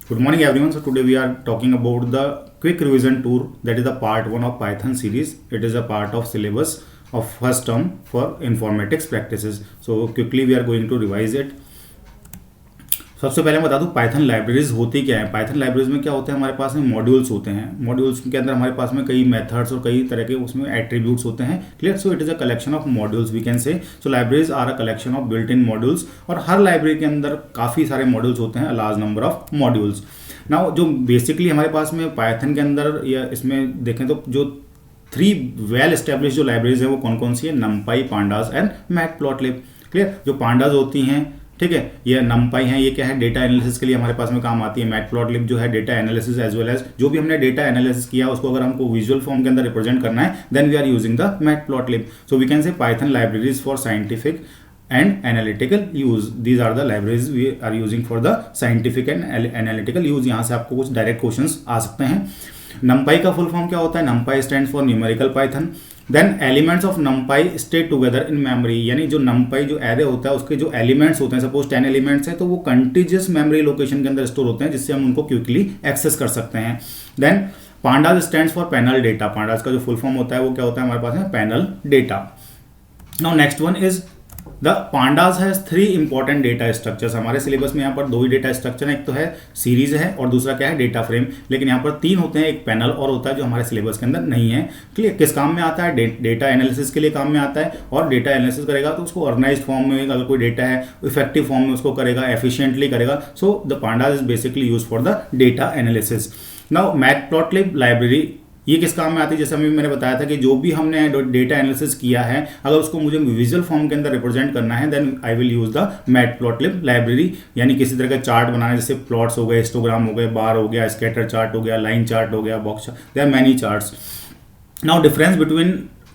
Good morning everyone. So today we are talking about the quick revision tour, that is the part 1 of Python series. It is a part of syllabus of first term for informatics practices. So quickly we are going to revise it. सबसे पहले मैं बता दूं Python libraries होती क्या है। Python libraries में क्या होता है, हमारे पास में मॉड्यूल्स होते हैं। मॉड्यूल्स के अंदर हमारे पास में कई मेथड्स और कई तरह के उसमें एट्रीब्यूट्स होते हैं। Clear. So it is a collection of modules we can say. So libraries are a collection of built in modules, और हर लाइब्रेरी के अंदर काफ़ी सारे मॉड्यूल्स होते हैं, a large number of modules. Now जो बेसिकली हमारे पास में पाइथन के अंदर या इसमें देखें तो जो 3 वेल एस्टेब्लिश जो लाइब्रेरीज है वो कौन कौन सी है, नमपाई, पांडास एंड मैटप्लॉटलिब। क्लियर। जो पांडास होती हैं, ठीक है, ये नमपाई है, ये क्या है, डेटा एनालिसिस के लिए हमारे पास में काम आती है। मैटप्लॉटलिब जो है data analysis as well as जो भी हमने डेटा एनालिसिस किया उसको अगर हमको विजुअल फॉर्म के अंदर रिप्रेजेंट करना है, then we are using the Matplotlib. So we can say Python libraries for scientific and analytical use. These are the libraries we are using for the scientific and analytical use. यहाँ से आपको कुछ direct questions आ सकते हैं। numpy का full form क्या होता है, numpy stands for numerical python. Then elements of numpy stay together in memory, यानी जो numpy जो array होता है उसके जो elements होते हैं, सपोज 10 elements है तो वो contiguous memory location के अंदर स्टोर होते हैं, जिससे हम उनको क्विकली एक्सेस कर सकते हैं। Then pandas stands for panel data. pandas का जो फुल फॉर्म होता है वो क्या होता है हमारे पास में, panel data. Now next one is the pandas has 3 important data structures. हमारे सिलेबस में यहाँ पर 2 ही डेटा स्ट्रक्चर है, एक तो है सीरीज है और दूसरा क्या है, डेटा फ्रेम। लेकिन यहाँ पर 3 होते हैं, एक पैनल और होता है जो हमारे सिलेबस के अंदर नहीं है। क्लियर। किस काम में आता है, डेटा एनालिसिस के लिए काम में आता है, और डेटा एनालिसिस करेगा तो उसको ऑर्गेनाइज्ड फॉर्म में, अगर कोई डेटा है इफेक्टिव फॉर्म में उसको करेगा, एफिशिएंटली करेगा। So the pandas is basically use for the data analysis. Now matplotlib library ये किस काम में आती है, जैसे अभी मैंने बताया था कि जो भी हमने डेटा एनालिसिस किया है अगर उसको मुझे विजुअल फॉर्म के अंदर रिप्रेजेंट करना है, then I will use the Matplotlib library. यानी किसी तरह का चार्ट बनाना, जैसे प्लॉट्स हो गए, हिस्टोग्राम हो गए, बार हो गया, स्कैटर चार्ट हो गया, लाइन चार्ट हो गया, box, there are many charts. Now difference between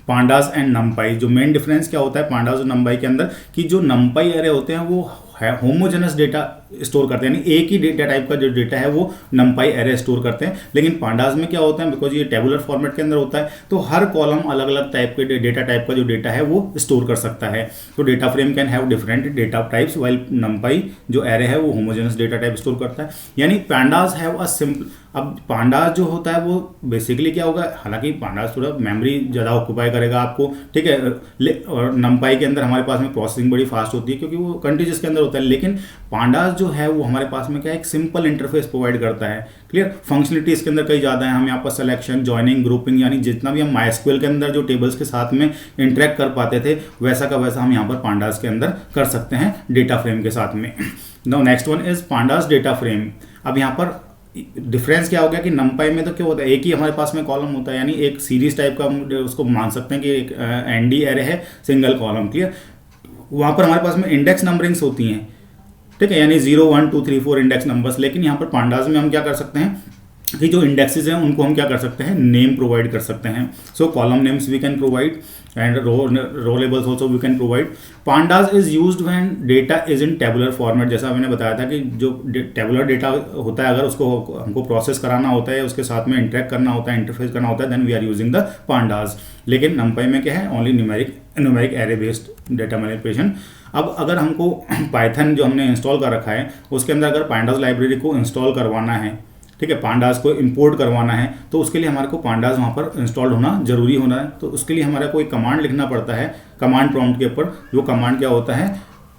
pandas and NumPy, जो मेन डिफरेंस क्या होता है पांडास और नमपाई के अंदर, कि जो नमपाई एरे होते हैं वो होमोजेनस डेटा स्टोर करते हैं, यानी एक ही डेटा टाइप का जो डेटा है वो नमपाई एरे स्टोर करते हैं। लेकिन पांडास में क्या होता है, बिकॉज ये टेबुलर फॉर्मेट के अंदर होता है तो हर कॉलम अलग अलग टाइप के डेटा टाइप का जो डेटा है वो स्टोर कर सकता है। तो data frame can have different data types, while नमपाई जो एरे है वो होमोजेनस डेटा टाइप स्टोर करता है। यानी पांडास हैव अ सिंपल, अब पांडास जो होता है वो बेसिकली क्या होगा, हालांकि पांडास थोड़ा मेमोरी ज़्यादा ऑक्यूपाई करेगा आपको, ठीक है, और नमपाई के अंदर हमारे पास में प्रोसेसिंग बड़ी फास्ट होती है क्योंकि वो कंटीन्यूअस के अंदर होता है। लेकिन पांडास जो है वो हमारे पास में क्या है, एक सिंपल इंटरफेस प्रोवाइड करता है। क्लियर। फंक्शनलिटी इसके अंदर कई ज़्यादा है। हम यहाँ पर सिलेक्शन, जॉइनिंग, ग्रुपिंग, यानी जितना भी हम माइस्क्यूएल के अंदर जो टेबल्स के साथ में इंटरेक्ट कर पाते थे वैसा का वैसा हम यहाँ पर पांडास के अंदर कर सकते हैं डेटा फ्रेम के साथ में। Now next one is pandas data frame. अब यहाँ पर डिफरेंस क्या हो गया कि नमपाई में तो क्या होता है, एक ही हमारे पास में कॉलम होता है, यानी एक सीरीज टाइप का हम उसको मान सकते हैं कि एक एनडी एरे है, सिंगल कॉलम। क्लियर। वहाँ पर हमारे पास में इंडेक्स नंबरिंग्स होती हैं, ठीक है, यानी 0 1 2 3 4 इंडेक्स नंबर्स। लेकिन यहाँ पर पांडास में हम क्या कर सकते हैं कि जो इंडेक्सेस हैं उनको हम क्या कर सकते हैं, नेम प्रोवाइड कर सकते हैं। So column names we can provide and row labels also we can provide. Pandas is used when data is in tabular format. जैसा मैंने बताया था कि जो टेबुलर डेटा होता है अगर उसको हमको प्रोसेस कराना होता है, उसके साथ में इंटरेक्ट करना होता है, इंटरफेस करना होता है, then we are using the pandas. लेकिन नमपाई में क्या है, only numeric array based data manipulation. अब अगर हमको पाइथन जो हमने इंस्टॉल कर रखा है उसके अंदर अगर पांडास लाइब्रेरी को इंस्टॉल करवाना है, ठीक है, पांडास को इंपोर्ट करवाना है, तो उसके लिए हमारे को पांडास वहाँ पर इंस्टॉल होना जरूरी होना है। तो उसके लिए हमारा कोई कमांड लिखना पड़ता है कमांड प्रॉम्प्ट के ऊपर। वो कमांड क्या होता है,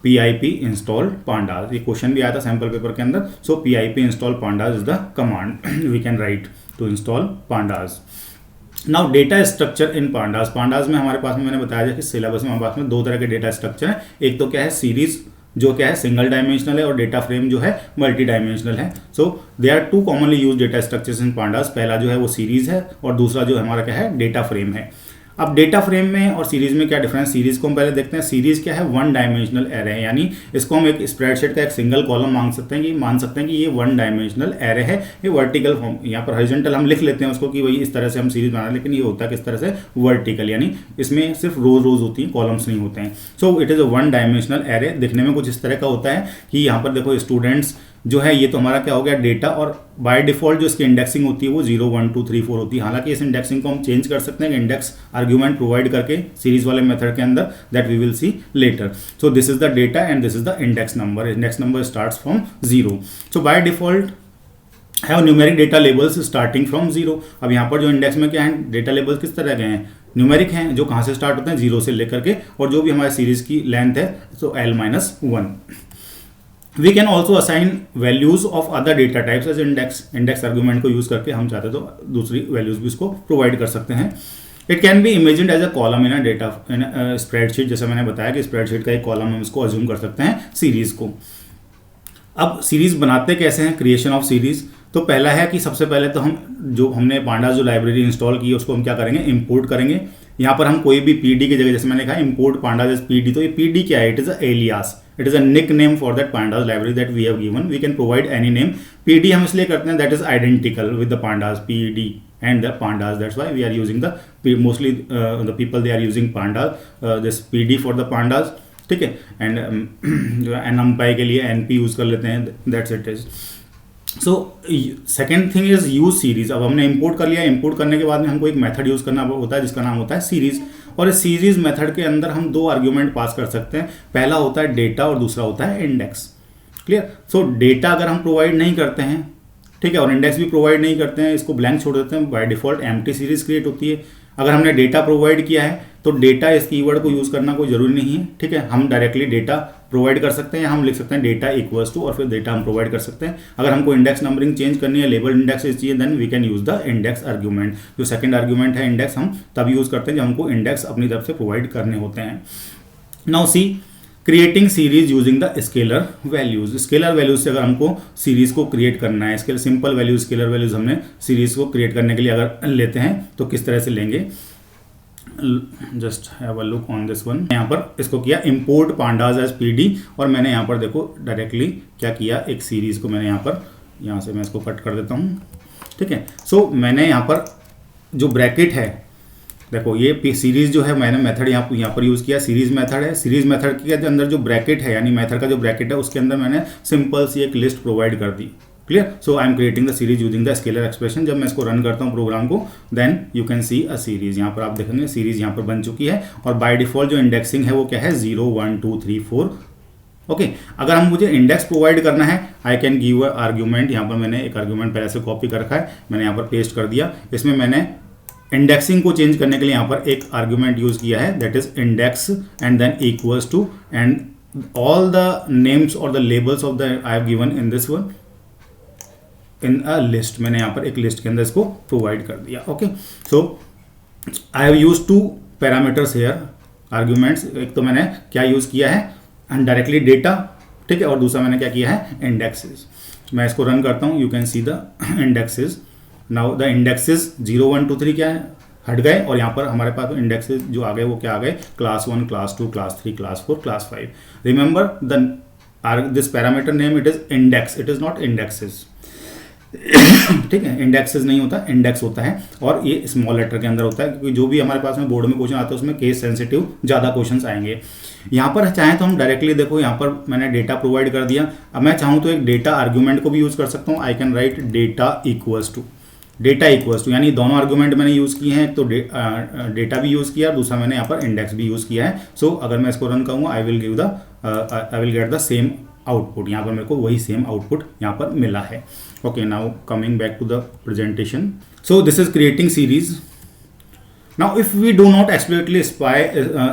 pip इंस्टॉल पांडास। ये क्वेश्चन भी आया था सैम्पल पेपर के अंदर। So pip install pandas is the command we can write to install pandas. Now data structure in pandas. Pandas में हमारे पास में मैंने बताया था कि सिलेबस में हमारे पास में 2 तरह के डेटा स्ट्रक्चर है। एक तो क्या है सीरीज, जो क्या है सिंगल डायमेंशनल है, और डेटा फ्रेम जो है मल्टी डायमेंशनल है। So there are 2 commonly use data structures in pandas. पहला जो है वो सीरीज है और दूसरा जो हमारा क्या है, डेटा फ्रेम है। अब डेटा फ्रेम में और सीरीज में क्या डिफरेंस, सीरीज को हम पहले देखते हैं। सीरीज क्या है, 1 डायमेंशनल एरे है, यानी इसको हम एक स्प्रेडशीट का एक सिंगल कॉलम मान सकते हैं कि ये 1 डायमेंशनल एरे है। ये वर्टिकल फॉर्म, यहाँ पर हॉरिजॉन्टल हम लिख लेते हैं उसको कि वही इस तरह से हम सीरीज बना, लेकिन ये होता है किस तरह से, वर्टिकल, यानी इसमें सिर्फ रोज होती हैं, कॉलम्स नहीं होते हैं। So it is a 1 dimensional array. दिखने में कुछ इस तरह का होता है कि यहाँ पर देखो स्टूडेंट्स जो है ये तो हमारा क्या हो गया डेटा, और बाय डिफॉल्ट जो इसकी इंडेक्सिंग होती है वो 0 1 2 3 4 होती है। हालांकि इस इंडेक्सिंग को हम चेंज कर सकते हैं इंडेक्स आर्ग्यूमेंट प्रोवाइड करके सीरीज वाले मेथड के अंदर, that we will see later. So this is the data and this is the index number. Index number starts from 0। So by default have numeric data labels starting from zero. अब यहाँ पर जो index में क्या है, data labels किस तरह के हैं, न्यूमेरिक हैं, जो कहाँ से स्टार्ट होते हैं, जीरो से लेकर के, और जो भी हमारे सीरीज की लेंथ है तो l-1। We can also assign values of other data types as index argument को यूज करके हम चाहते तो दूसरी वैल्यूज भी इसको प्रोवाइड कर सकते हैं। It can be imagined as a column in a data in spreadsheet, जैसे मैंने बताया कि स्प्रेडशीट का एक कॉलम हम इसको अज्यूम कर सकते हैं सीरीज को। अब सीरीज बनाते कैसे हैं, क्रिएशन ऑफ सीरीज। तो पहला है कि सबसे पहले तो हमने पांडास जो लाइब्रेरी इंस्टॉल की उसको हम क्या करेंगे, इंपोर्ट करेंगे। यहाँ पर हम कोई भी पीडी की जगह, जैसे मैंने कहा इंपोर्ट पांडास एज पीडी, तो ये पीडी क्या है, it is a alias, it is a nickname for that pandas library that we have given. We can provide any name. Pd हम इसलिए करते हैं that is identical with the pandas, pd and the pandas, that's why we are using the mostly the people they are using pandas this pd for the pandas, ठीक है। And जो numpy के लिए np use कर लेते हैं, that's it is। So second thing is use series. अब हमने इंपोर्ट कर लिया, इंपोर्ट करने के बाद में हमको एक मेथड यूज करना होता है जिसका नाम होता है सीरीज, और इस सीरीज मेथड के अंदर हम दो आर्ग्यूमेंट पास कर सकते हैं। पहला होता है डेटा और दूसरा होता है इंडेक्स। क्लियर। सो डेटा अगर हम प्रोवाइड नहीं करते हैं, ठीक है, और इंडेक्स भी प्रोवाइड नहीं करते हैं, इसको ब्लैंक छोड़ देते हैं, by default empty series create होती है। अगर हमने डेटा प्रोवाइड किया है तो डेटा इस कीवर्ड को यूज़ करना कोई ज़रूरी नहीं है, ठीक है। हम डायरेक्टली डेटा प्रोवाइड कर सकते हैं, या हम लिख सकते हैं डेटा इक्वल्स टू और फिर डेटा हम प्रोवाइड कर सकते हैं। अगर हमको इंडेक्स नंबरिंग चेंज करनी है, लेबल इंडेक्स चाहिए, then we can use the index argument. जो सेकंड आर्ग्यूमेंट है इंडेक्स, हम तब यूज़ करते हैं जब हमको इंडेक्स अपनी तरफ से प्रोवाइड करने होते हैं। Now see creating series using the scalar values. Scalar values से अगर हमको सीरीज को क्रिएट करना है, scalar simple values, scalar values हमने सीरीज को क्रिएट करने के लिए अगर लेते हैं तो किस तरह से लेंगे, just have a look on this one. यहाँ पर इसको किया इंपोर्ट पांडास एज पीडी, और मैंने यहाँ पर देखो डायरेक्टली क्या किया, एक सीरीज को मैंने यहाँ से मैं इसको कट कर देता हूँ, ठीक है। सो मैंने यहाँ पर जो ब्रैकेट है, देखो ये सीरीज जो है मैंने मेथड यहाँ पर यूज़ किया, सीरीज मेथड है। सीरीज मेथड के अंदर जो ब्रैकेट है, यानी मेथड का जो ब्रैकेट है, उसके अंदर मैंने सिंपल सी एक लिस्ट प्रोवाइड कर दी। Clear. So I am creating the series using the scalar expression. जब मैं इसको रन करता हूँ प्रोग्राम को, then you can see a series. यहाँ पर आप देखेंगे सीरीज यहाँ पर बन चुकी है, और बाय डिफॉल्ट जो इंडेक्सिंग है वो क्या है, 0 1 2 3 4। ओके। अगर हम मुझे इंडेक्स प्रोवाइड करना है, I can give a argument. यहाँ पर मैंने एक आर्ग्यूमेंट पहले से कॉपी कर रखा है, मैंने यहाँ पर पेस्ट कर दिया। इसमें मैंने इंडेक्सिंग को चेंज करने के लिए यहाँ पर एक आर्ग्यूमेंट यूज किया है, that is index and then equals to, and all the names or the labels of the I have given in this one in a list. मैंने यहाँ पर एक लिस्ट के अंदर इसको प्रोवाइड कर दिया। Okay. So I have use two parameters here arguments. एक तो मैंने क्या यूज किया है, डायरेक्टली डेटा, ठीक है, और दूसरा मैंने क्या किया है, इंडेक्सेस। मैं इसको रन करता हूँ, you can see the indexes. Now the indexes 0 1 2 3 क्या है, हट गए, और यहाँ पर हमारे पास इंडेक्सेस जो आ गए वो क्या आ गए, class 1, class 2, class 3, class 4, class 5। Remember this parameter name, it is index, it is not indexes, ठीक है। इंडेक्सेस नहीं होता, इंडेक्स होता है, और ये स्मॉल लेटर के अंदर होता है, क्योंकि जो भी हमारे पास में बोर्ड में क्वेश्चन आते हैं उसमें केस सेंसिटिव ज़्यादा क्वेश्चंस आएंगे। यहाँ पर चाहें तो हम डायरेक्टली, देखो यहाँ पर मैंने डेटा प्रोवाइड कर दिया। अब मैं चाहूँ तो एक डेटा आर्ग्यूमेंट को भी यूज़ कर सकता हूँ। I can write data equals to, यानी दोनों आर्ग्यूमेंट मैंने यूज़ किए हैं, तो डेटा भी यूज़ किया, दूसरा मैंने यहाँ पर इंडेक्स भी यूज़ किया है। सो अगर मैं इसको रन करूँगा, आई will get the same output. यहाँ पर मेरे को वही सेम आउटपुट यहाँ पर मिला है। Okay, now coming back to the presentation. So this is creating series. Now, if we do not explicitly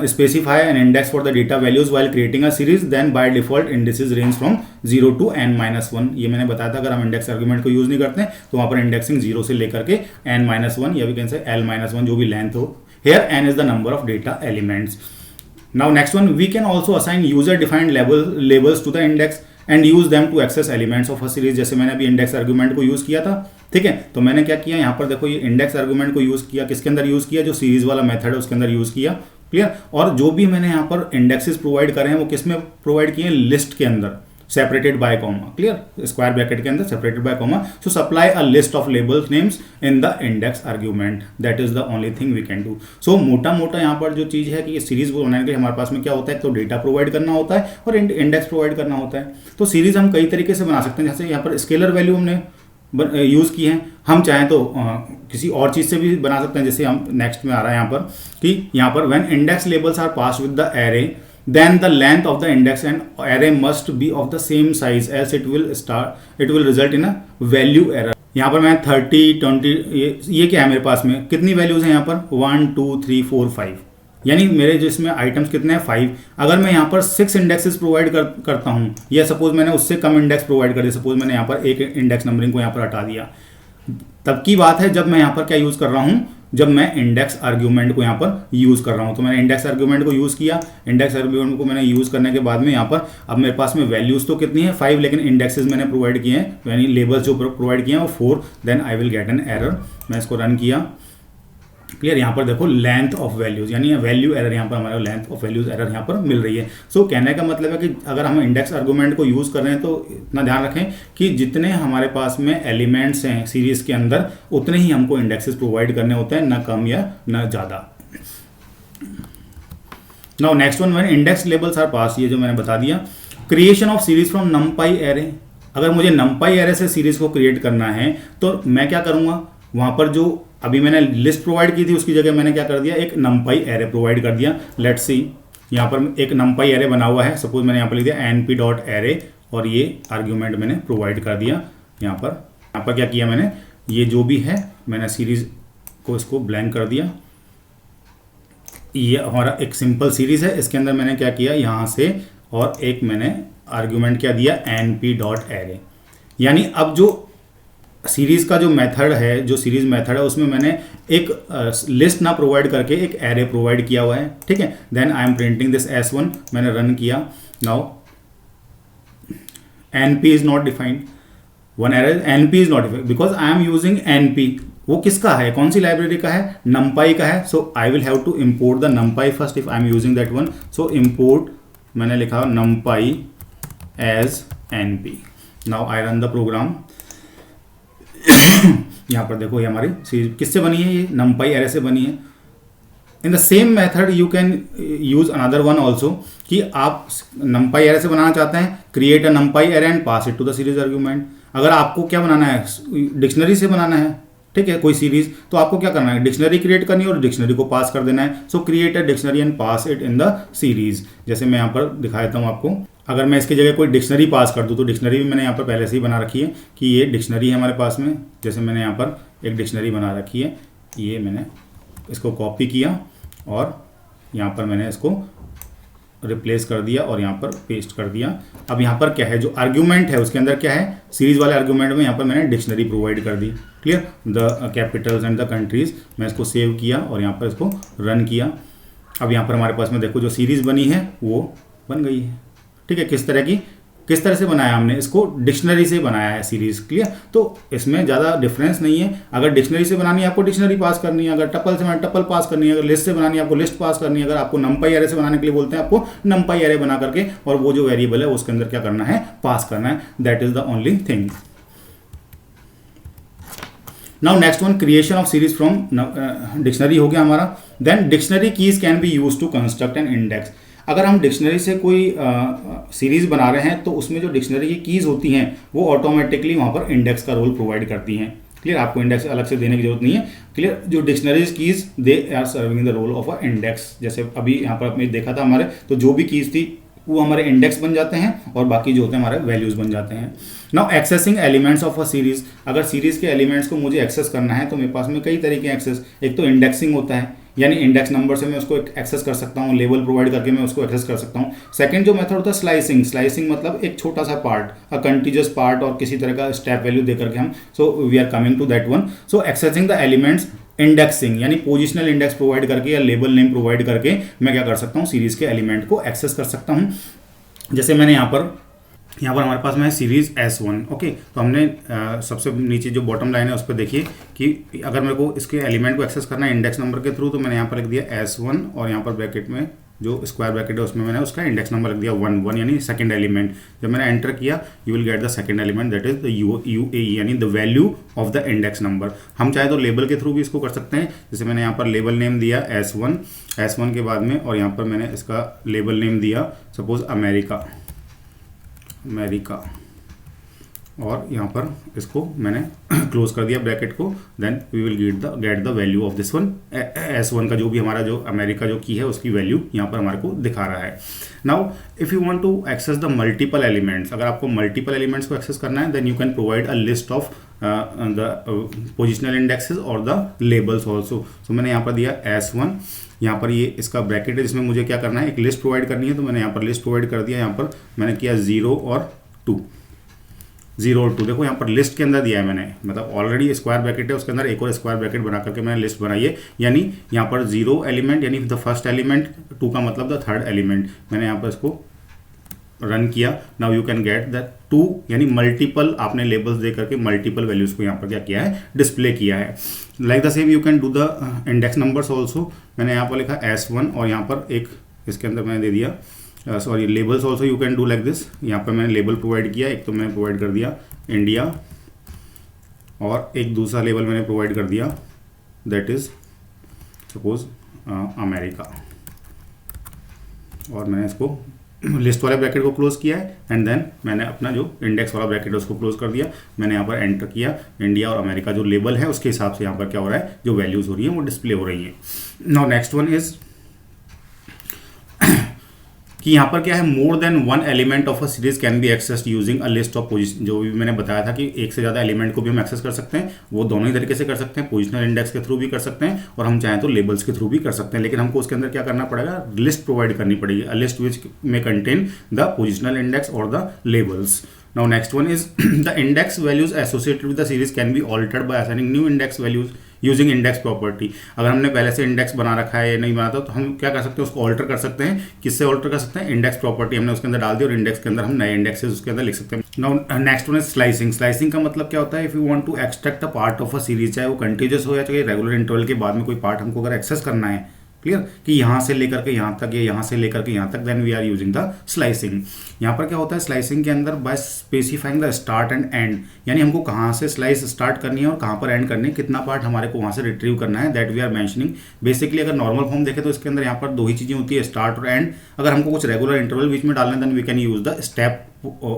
specify an index for the data values while creating a series, then by default indices range from 0 to n-1। ये मैंने बताया था, अगर हम index argument को use नहीं करते हैं तो वहाँ पर इंडेक्सिंग 0 से लेकर के n-1 या वी कैन से l-1 जो भी लेंथ हो। Here n is the number of data elements. Now next one, we can also assign user defined labels to the index and use them to access elements of a series। जैसे मैंने अभी index argument को use किया था, ठीक है, तो मैंने क्या किया, यहाँ पर देखो ये इंडेक्स आर्ग्यूमेंट को यूज किया, किसके अंदर यूज किया, जो सीरीज वाला मेथड है उसके अंदर यूज किया। क्लियर। और जो भी मैंने यहाँ पर इंडेक्सेस प्रोवाइड करे हैं वो किस में प्रोवाइड किए हैं, लिस्ट के अंदर, separated by comma. Clear. Square bracket के अंदर separated by comma. So supply a list of labels names in the index argument, that is the only thing we can do. So मोटा मोटा यहाँ पर जो चीज़ है कि ये सीरीज को बनाने के लिए हमारे पास में क्या होता है, तो डेटा प्रोवाइड करना होता है और इंडेक्स प्रोवाइड करना होता है। तो सीरीज हम कई तरीके से बना सकते हैं, जैसे यहाँ पर स्केलर वैल्यू हमने यूज़ की है, हम चाहें तो किसी और चीज़ से भी बना सकते हैं। जैसे हम नेक्स्ट में आ रहा है यहाँ पर कि यहाँ पर when index labels are pass with the array, then the length of the index and array must be of the same size, else it will result in a value error। यहाँ पर मैं 30 20 ये क्या है मेरे पास में कितनी वैल्यूज़ हैं यहाँ पर 1 2 3 4 5, यानी मेरे जो इसमें आइटम्स कितने हैं 5। अगर मैं यहाँ पर 6 इंडेक्सेस प्रोवाइड करता हूँ, या सपोज मैंने उससे कम इंडेक्स प्रोवाइड कर दिया, सपोज मैंने यहाँ पर एक इंडेक्स नंबरिंग को यहाँ पर हटा दिया, तब की बात है जब मैं यहाँ पर क्या यूज़ कर रहा हूँ, जब मैं इंडेक्स आर्ग्यूमेंट को यहाँ पर यूज़ कर रहा हूँ। तो मैंने इंडेक्स आर्ग्यूमेंट को यूज़ किया, इंडेक्स आर्ग्यूमेंट को मैंने यूज़ करने के बाद में यहाँ पर अब मेरे पास में वैल्यूज़ तो कितनी है 5, लेकिन इंडेक्सेस मैंने प्रोवाइड किए हैं, यानी लेबल्स जो प्रोवाइड किए हैं वो 4, then I will get an error. मैं इसको रन किया, क्लियर। यहाँ पर देखो लेंथ ऑफ वैल्यूज, यानी वैल्यू एरर, यहाँ पर हमारे लेंथ ऑफ वैल्यूज एरर यहाँ पर मिल रही है। सो कहने का मतलब है कि अगर हम इंडेक्स आर्गुमेंट को यूज़ कर रहे हैं तो इतना ध्यान रखें कि जितने हमारे पास में एलिमेंट्स हैं सीरीज के अंदर उतने ही हमको इंडेक्सेस प्रोवाइड करने होते हैं, ना कम या ना ज़्यादा। Now next one, when index labels are pass, ये जो मैंने बता दिया। Creation of series from numpy array, अगर मुझे नमपाई एरे से सीरीज को क्रिएट करना है तो मैं क्या करूँगा, वहाँ पर जो अभी मैंने लिस्ट प्रोवाइड की थी उसकी जगह मैंने क्या कर दिया, एक नमपाई एरे प्रोवाइड कर दिया। लेट्स सी, यहाँ पर एक नमपाई एरे बना हुआ है, सपोज मैंने यहाँ पर लिख दिया np.array और ये आर्ग्यूमेंट मैंने प्रोवाइड कर दिया। यहाँ पर क्या किया मैंने, ये जो भी है मैंने सीरीज को इसको ब्लैंक कर दिया। ये हमारा एक सिंपल सीरीज है, इसके अंदर मैंने क्या किया यहाँ से, और एक मैंने आर्ग्यूमेंट क्या दिया np.array, यानी अब जो सीरीज का जो मेथड है, जो सीरीज मेथड है उसमें मैंने एक लिस्ट ना प्रोवाइड करके एक एरे प्रोवाइड किया हुआ है, ठीक है। Then I am printing this s1, मैंने रन किया। Now np is not defined, one error, np is not defined because I am using np। वो किसका है, कौन सी लाइब्रेरी का है, numpy का है। So I will have to import the numpy first if I am using that one. So import, मैंने लिखा numpy as np। Now I run the program. यहाँ पर देखो ये हमारी सीरीज किससे बनी है, ये numpy एरे से बनी है। In the same method you can use another one also, कि आप numpy एरे से बनाना चाहते हैं, create a numpy array and pass it to the series argument. अगर आपको क्या बनाना है, डिक्शनरी से बनाना है, ठीक है, कोई सीरीज, तो आपको क्या करना है, डिक्शनरी क्रिएट करनी है और डिक्शनरी को पास कर देना है। सो create a dictionary and pass it in the series. जैसे मैं यहाँ पर दिखा देता हूँ आपको, अगर मैं इसकी जगह कोई डिक्शनरी पास कर दूँ तो डिक्शनरी भी मैंने यहाँ पर पहले से ही बना रखी है कि ये डिक्शनरी है हमारे पास में। जैसे मैंने यहाँ पर एक डिक्शनरी बना रखी है, ये मैंने इसको कॉपी किया और यहाँ पर मैंने इसको रिप्लेस कर दिया और यहाँ पर पेस्ट कर दिया। अब यहाँ पर क्या है, जो आर्ग्यूमेंट है उसके अंदर क्या है, सीरीज वाले आर्ग्यूमेंट में यहाँ पर मैंने डिक्शनरी प्रोवाइड कर दी, clear, the capitals and the countries. मैं इसको सेव किया और यहाँ पर इसको रन किया। अब यहाँ पर हमारे पास में देखो जो सीरीज बनी है वो बन गई है, ठीक है। किस तरह से बनाया हमने इसको, डिक्शनरी से बनाया है सीरीज, क्लियर। तो इसमें ज़्यादा डिफरेंस नहीं है। अगर डिक्शनरी से बनानी है आपको डिक्शनरी पास करनी है, अगर टपल से बनानी टपल पास करनी है, अगर लिस्ट से बनानी है आपको लिस्ट पास करनी है, अगर आपको numpy एरे से बनाने के लिए बोलते हैं आपको numpy एरे बना करके और वो जो वेरिएबल है उसके अंदर क्या करना है, पास करना है। That is the only thing. Now next one, creation of series from dictionary हो गया हमारा। Then dictionary keys can be use to construct an index. अगर हम डिक्शनरी से कोई सीरीज बना रहे हैं तो उसमें जो डिक्शनरी की कीज़ होती हैं वो ऑटोमेटिकली वहाँ पर इंडेक्स का रोल प्रोवाइड करती हैं, क्लियर। आपको इंडेक्स अलग से देने की जरूरत नहीं है, क्लियर। जो dictionaries keys they are serving the role of a index. जैसे अभी यहाँ पर आपने देखा था हमारे, तो जो भी कीज थी वो हमारे इंडेक्स बन जाते हैं और बाकी जो होते हैं हमारे वैल्यूज बन जाते हैं। Now accessing elements of a series, अगर सीरीज के एलिमेंट्स को मुझे एक्सेस करना है तो मेरे पास में कई तरीके एक्सेस, एक तो इंडेक्सिंग होता है, यानी इंडेक्स नंबर से मैं उसको एक्सेस कर सकता हूँ, लेबल प्रोवाइड करके मैं उसको एक्सेस कर सकता हूँ। सेकंड जो मेथड होता है स्लाइसिंग, स्लाइसिंग मतलब एक छोटा सा पार्ट, अ कंटीजियस पार्ट और किसी तरह का स्टेप वैल्यू दे करके हम, so we are coming to that one. So accessing the elements, indexing यानी पोजिशनल इंडेक्स प्रोवाइड करके या लेबल नेम प्रोवाइड करके मैं क्या कर सकता हूँ, सीरीज के एलिमेंट को एक्सेस कर सकता हूँ। जैसे मैंने यहाँ पर हमारे पास में है सीरीज S1, ओके। तो हमने सबसे नीचे जो बॉटम लाइन है उस पर देखिए कि अगर मेरे को इसके एलिमेंट को एक्सेस करना है इंडेक्स नंबर के थ्रू, तो मैंने यहाँ पर लिख दिया S1 और यहाँ पर ब्रैकेट में जो स्क्वायर ब्रैकेट है उसमें मैंने उसका इंडेक्स नंबर लिख दिया 1 यानी सेकंड एलिमेंट। जब मैंने एंटर किया you will get the second element, that is the UAE यानी the value of the index number. हम चाहे तो लेबल के थ्रू भी इसको कर सकते हैं। जैसे मैंने यहाँ पर लेबल नेम दिया S1 के बाद में, और यहाँ पर मैंने इसका लेबल नेम दिया सपोज अमेरिका, और यहाँ पर इसको मैंने क्लोज कर दिया ब्रैकेट को। Then we will get the value of this one, S1 का जो भी हमारा जो अमेरिका जो की है उसकी वैल्यू यहाँ पर हमारे को दिखा रहा है। Now if you want to access the multiple elements, अगर आपको मल्टीपल एलिमेंट्स को एक्सेस करना है then you can provide a list of the positional indexes और द लेबल्स ऑल्सो। सो मैंने यहाँ पर दिया S1, यहाँ पर ये इसका ब्रैकेट है जिसमें मुझे क्या करना है, एक लिस्ट प्रोवाइड करनी है, तो मैंने यहाँ पर लिस्ट प्रोवाइड कर दिया। यहाँ पर मैंने किया 0 और 2, 0 और 2। देखो यहाँ पर लिस्ट के अंदर दिया है मैंने, मतलब ऑलरेडी स्क्वायर ब्रैकेट है, उसके अंदर एक और स्क्वायर ब्रैकेट बना करके मैंने लिस्ट बनाई है। यानी यहाँ पर 0 एलिमेंट यानी द फर्स्ट एलिमेंट, 2 का मतलब द थर्ड एलिमेंट। मैंने यहाँ पर इसको रन किया। Now you can get the 2 यानी मल्टीपल, आपने लेबल्स दे करके मल्टीपल वैल्यूज को यहाँ पर क्या किया है, डिस्प्ले किया है। Like the same you can do the index numbers also. मैंने यहाँ पर लिखा S1 और यहाँ पर एक इसके अंदर मैंने दे दिया sorry labels also you can do like this. यहाँ पर मैंने लेबल प्रोवाइड किया, एक तो मैंने प्रोवाइड कर दिया इंडिया और एक दूसरा लेबल मैंने प्रोवाइड कर दिया दैट इज सपोज अमेरिका, और मैंने इसको लिस्ट वाले ब्रैकेट को क्लोज किया है एंड देन मैंने अपना जो इंडेक्स वाला ब्रैकेट है उसको क्लोज कर दिया। मैंने यहाँ पर एंटर किया इंडिया और अमेरिका जो लेबल है उसके हिसाब से यहाँ पर क्या हो रहा है, जो वैल्यूज हो रही है वो डिस्प्ले हो रही है। नाउ नेक्स्ट वन इज कि यहाँ पर क्या है, more than one element of a series can be accessed using a list of position. जो भी मैंने बताया था कि एक से ज़्यादा एलिमेंट को भी हम एक्सेस कर सकते हैं, वो दोनों ही तरीके से कर सकते हैं, पोजिशनल इंडेक्स के थ्रू भी कर सकते हैं और हम चाहें तो लेबल्स के थ्रू भी कर सकते हैं। लेकिन हमको उसके अंदर क्या करना पड़ेगा, लिस्ट प्रोवाइड करनी पड़ेगी, अ लिस्ट विच में कंटेन द पोजिशनल इंडेक्स और the labels. Now next one is the index values associated with the series can be altered by assigning new index values using index property। अगर हमने पहले से index बना रखा है या नहीं बनाता तो हम क्या कर सकते हैं, उसको ऑल्टर कर सकते हैं। किससे ऑल्टर कर सकते हैं, इंडेक्स प्रॉपर्टी हमने उसके अंदर डाल दी और इंडेक्स के अंदर हम नए इंडेक्सेस उसके अंदर लिख सकते हैं। Now next one is slicing. Slicing का मतलब क्या होता है, if you want to extract a part of a series, चाहे वो कंटीन्यूअस हो या चाहे रेगुलर इंटरवल के बाद में कोई पार्ट हमको अगर एक्सेस करना है, क्लियर, कि यहाँ से लेकर के यहाँ तक या यहाँ से लेकर के यहाँ तक, then we are using the slicing. यहाँ पर क्या होता है स्लाइसिंग के अंदर, by specifying the start and end, यानी हमको कहाँ से स्लाइस स्टार्ट करनी है और कहाँ पर एंड करनी है, कितना पार्ट हमारे को वहाँ से रिट्रीव करना है, that we are mentioning. Basically अगर नॉर्मल फॉर्म देखें तो इसके अंदर यहाँ पर दो ही चीज़ें होती है, स्टार्ट और एंड। अगर हमको कुछ रेगुलर इंटरवल बीच में डालना है then we can use the step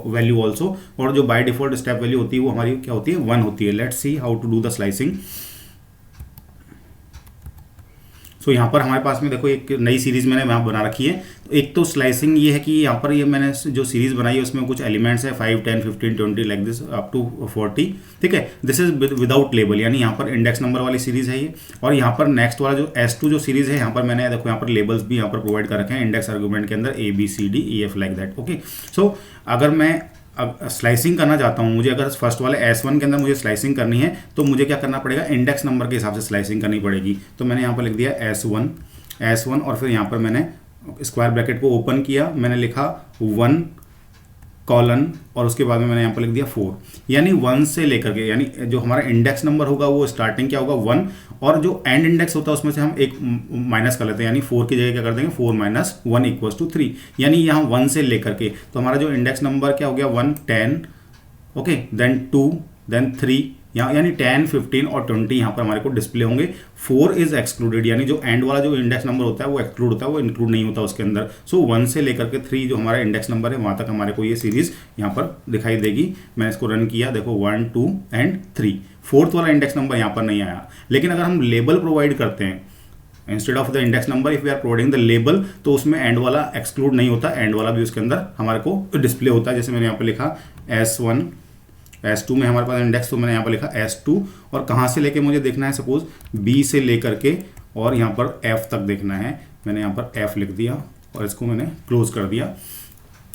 value also, और जो बाय डिफॉल्ट स्टेप वैल्यू होती है वो हमारी क्या होती है, 1 होती है। Let's see how to do the slicing. So यहाँ पर हमारे पास में देखो एक नई सीरीज मैंने वहाँ बना रखी है। तो एक तो स्लाइसिंग ये है कि यहाँ पर ये मैंने जो सीरीज बनाई है उसमें कुछ एलिमेंट्स है 5, 10, 15, 20 लाइक दिस अप टू 40, ठीक है। दिस इज विदाउट लेबल, यानी यहाँ पर इंडेक्स नंबर वाली सीरीज है ये। और यहाँ पर नेक्स्ट वाला जो S2 जो सीरीज है, यहाँ पर मैंने देखो यहाँ पर लेबल्स भी यहाँ पर प्रोवाइड कर रखे हैं इंडेक्स आर्गूमेंट के अंदर ABCDEF लाइक दैट, ओके। सो अगर मैं अब स्लाइसिंग करना चाहता हूँ, मुझे अगर फर्स्ट वाले S1 के अंदर मुझे स्लाइसिंग करनी है तो मुझे क्या करना पड़ेगा, इंडेक्स नंबर के हिसाब से स्लाइसिंग करनी पड़ेगी। तो मैंने यहाँ पर लिख दिया S1 और फिर यहाँ पर मैंने स्क्वायर ब्रैकेट को ओपन किया, मैंने लिखा 1 कॉलन और उसके बाद में मैंने यहाँ पर लिख दिया 4, यानी 1 से लेकर के, यानी जो हमारा इंडेक्स नंबर होगा वो स्टार्टिंग क्या होगा 1, और जो एंड इंडेक्स होता है उसमें से हम एक माइनस कर लेते हैं, यानी 4 की जगह क्या कर देंगे 4 - 1 = 3, यानी यहाँ 1 से लेकर के। तो हमारा जो इंडेक्स नंबर क्या हो गया 1, 10, ओके, देन 2, देन 3, यहाँ यानी 10, 15 और 20 यहाँ पर हमारे को डिस्प्ले होंगे। 4 इज एक्सक्लूडेड, यानी जो एंड वाला जो इंडेक्स नंबर होता है वो एक्सक्लूड होता है, वो इंक्लूड नहीं होता उसके अंदर। सो 1 से लेकर के 3 जो हमारा इंडेक्स नंबर है वहाँ तक हमारे को ये सीरीज यहाँ पर दिखाई देगी। मैंने इसको रन किया, देखो 1, 2 एंड 3, 4th वाला इंडेक्स नंबर यहाँ पर नहीं आया। लेकिन अगर हम लेबल प्रोवाइड करते हैं instead of the index number, if we are providing the label, तो उसमें एंड वाला एक्सक्लूड नहीं होता, एंड वाला भी उसके अंदर हमारे को डिस्प्ले होता है। जैसे मैंने यहाँ पर लिखा S1, S2 में हमारे पास इंडेक्स, तो मैंने यहाँ पर लिखा S2, और कहाँ से लेके मुझे देखना है, सपोज B से लेकर के और यहाँ पर F तक देखना है। मैंने यहाँ पर F लिख दिया और इसको मैंने क्लोज कर दिया।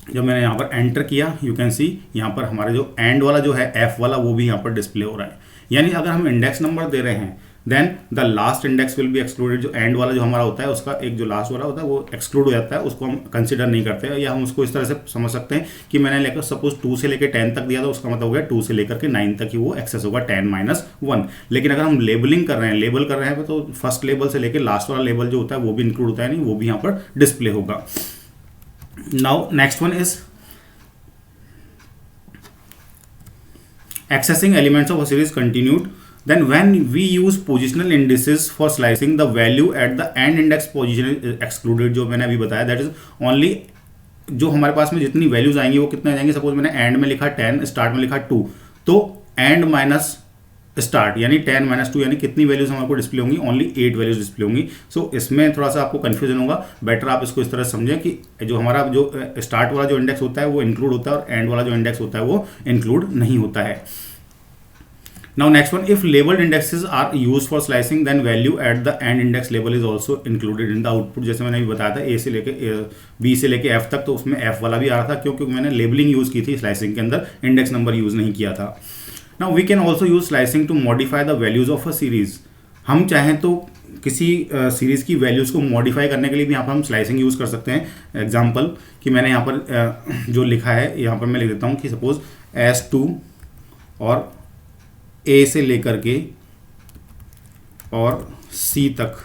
जब मैंने यहाँ पर एंटर किया, यू कैन सी यहाँ पर हमारे जो एंड वाला जो है F वाला वो भी यहाँ पर डिस्प्ले हो रहा है। यानी अगर हम इंडेक्स नंबर दे रहे हैं then the last index will be excluded. जो एंड वाला जो हमारा होता है उसका एक जो लास्ट वाला होता है वो एक्सक्लूड हो जाता है, उसको हम कंसिडर नहीं करते। या हम उसको इस तरह से समझ सकते हैं कि मैंने लेकर सपोज 2 से लेकर 10 तक दिया, तो उसका मतलब हो गया 2 से लेकर के 9 तक ही वो एक्सेस होगा, 10 - 1। लेकिन अगर हम लेबलिंग कर रहे हैं, लेबल कर रहे हैं तो फर्स्ट लेबल से लेकर लास्ट वाला लेबल जो होता है वो भी इंक्लूड होता है, नहीं वो भी यहाँ पर डिस्प्ले होगा। Now next one is accessing elements of a series continued. Then when we use positional indices for slicing, the value at the end index position is excluded। जो मैंने अभी बताया दैट इज ओनली जो हमारे पास में जितनी वैल्यूज आएंगी वो कितने आ जाएंगे। सपोज मैंने एंड में लिखा 10, स्टार्ट में लिखा 2, तो एंड माइनस स्टार्ट यानी 10 - 2, यानी कितनी वैल्यूज हमारे को डिस्प्ले होंगी, ओनली 8 वैल्यूज डिस्प्ले होंगी। सो इसमें थोड़ा सा आपको कंफ्यूजन होगा, बेटर आप इसको इस तरह समझें कि जो हमारा जो स्टार्ट वाला जो इंडेक्स होता है वो इंक्लूड होता है और एंड वाला जो इंडेक्स होता है वो इंक्लूड नहीं होता है। Now next one, if labeled indexes are used for slicing, then value at the end index label is also included in the output. जैसे मैंने अभी बताया था ए से लेके बी से लेके एफ तक, तो उसमें एफ वाला भी आ रहा था क्योंकि मैंने लेबलिंग यूज़ की थी स्लाइसिंग के अंदर, इंडेक्स नंबर यूज़ नहीं किया था. Now we can also use slicing to modify the values of a series. हम चाहें तो किसी सीरीज़ की वैल्यूज़ को मॉडिफाई करने के लिए भी यहाँ पर हम स्लाइसिंग यूज़ कर सकते हैं. एग्जाम्पल कि मैंने यहाँ पर जो लिखा है यहाँ पर मैं लिख देता हूँ कि सपोज S2 और ए से लेकर के और सी तक,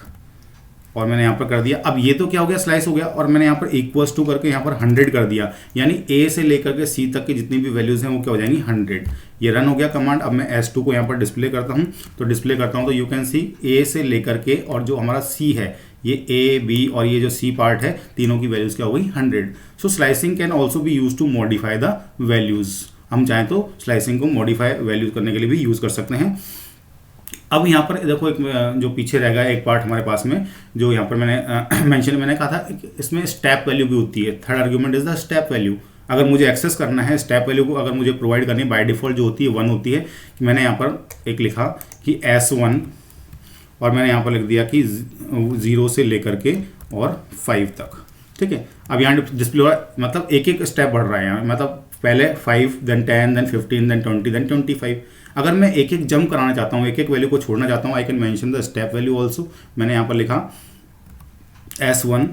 और मैंने यहाँ पर कर दिया. अब ये तो क्या हो गया, स्लाइस हो गया, और मैंने यहाँ पर इक्वल्स टू करके यहाँ पर 100 कर दिया, यानी ए से लेकर के सी तक की जितनी भी वैल्यूज़ हैं वो क्या हो जाएंगी 100. ये रन हो गया कमांड. अब मैं S2 को यहाँ पर डिस्प्ले करता हूँ, तो डिस्प्ले करता हूँ तो यू कैन सी ए से लेकर के और जो हमारा सी है, ये ए बी और ये जो सी पार्ट है, तीनों की वैल्यूज़ क्या हो गई 100. So slicing can also be use to modify the values. हम चाहें तो स्लाइसिंग को मॉडिफाई वैल्यूज करने के लिए भी यूज़ कर सकते हैं. अब यहाँ पर देखो एक जो पीछे रह गया एक पार्ट हमारे पास में, जो यहाँ पर मैंने कहा था इसमें स्टेप वैल्यू भी होती है. Third argument is the step value. अगर मुझे एक्सेस करना है स्टेप वैल्यू को, अगर मुझे प्रोवाइड करनी है, बाय डिफॉल्ट जो होती है 1 होती है. मैंने यहाँ पर एक लिखा कि S1 और मैंने यहाँ पर लिख दिया कि 0 से लेकर के और 5 तक. ठीक है, अब यहाँ डिस्प्ले हो रहा है, मतलब एक एक स्टेप बढ़ रहा है यहाँ, मतलब पहले 5 देन 10 देन 15 देन 20 देन 25. अगर मैं एक एक जंप कराना चाहता हूँ, एक एक वैल्यू को छोड़ना चाहता हूँ, I can mention the step value also. मैंने यहाँ पर लिखा S1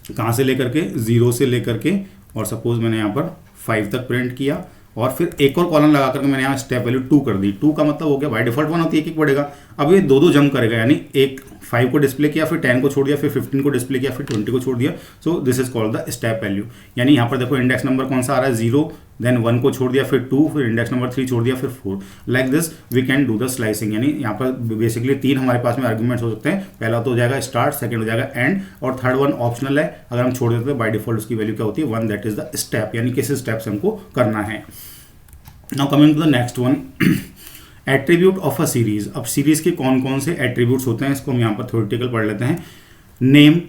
कहाँ से लेकर के 0 से लेकर के और सपोज मैंने यहाँ पर 5 तक प्रिंट किया, और फिर एक और कॉलम लगा करके मैंने यहाँ स्टेप वैल्यू 2 कर दी. 2 का मतलब हो गया बाय डिफॉल्ट 1 होती है, एक एक बढ़ेगा. अब ये दो जंप करेगा, यानी एक 5 को डिस्प्ले किया, फिर 10 को छोड़ दिया, फिर 15 को डिस्प्ले किया, फिर 20 को छोड़ दिया. सो this is called the step value. यानी यहाँ पर देखो इंडेक्स नंबर कौन सा आ रहा है 0, देन 1 को छोड़ दिया, फिर 2, फिर इंडेक्स नंबर 3 छोड़ दिया, फिर 4. Like this we can do the slicing. यानी यहाँ पर बेसिकली 3 हमारे पास में आर्ग्यूमेंट्स हो सकते हैं. पहला तो हो जाएगा स्टार्ट, सेकंड हो जाएगा एंड, और थर्ड वन ऑप्शनल है. अगर हम छोड़ देते हैं बाय डिफॉल्ट उसकी वैल्यू क्या होती है 1, दैट इज द स्टेप, यानी किस स्टेप से हमको करना है. Now coming to the next one, attribute of a series. अब सीरीज के कौन कौन से एट्रीब्यूट्स होते हैं इसको हम यहाँ पर थ्योरेटिकल पढ़ लेते हैं. Name,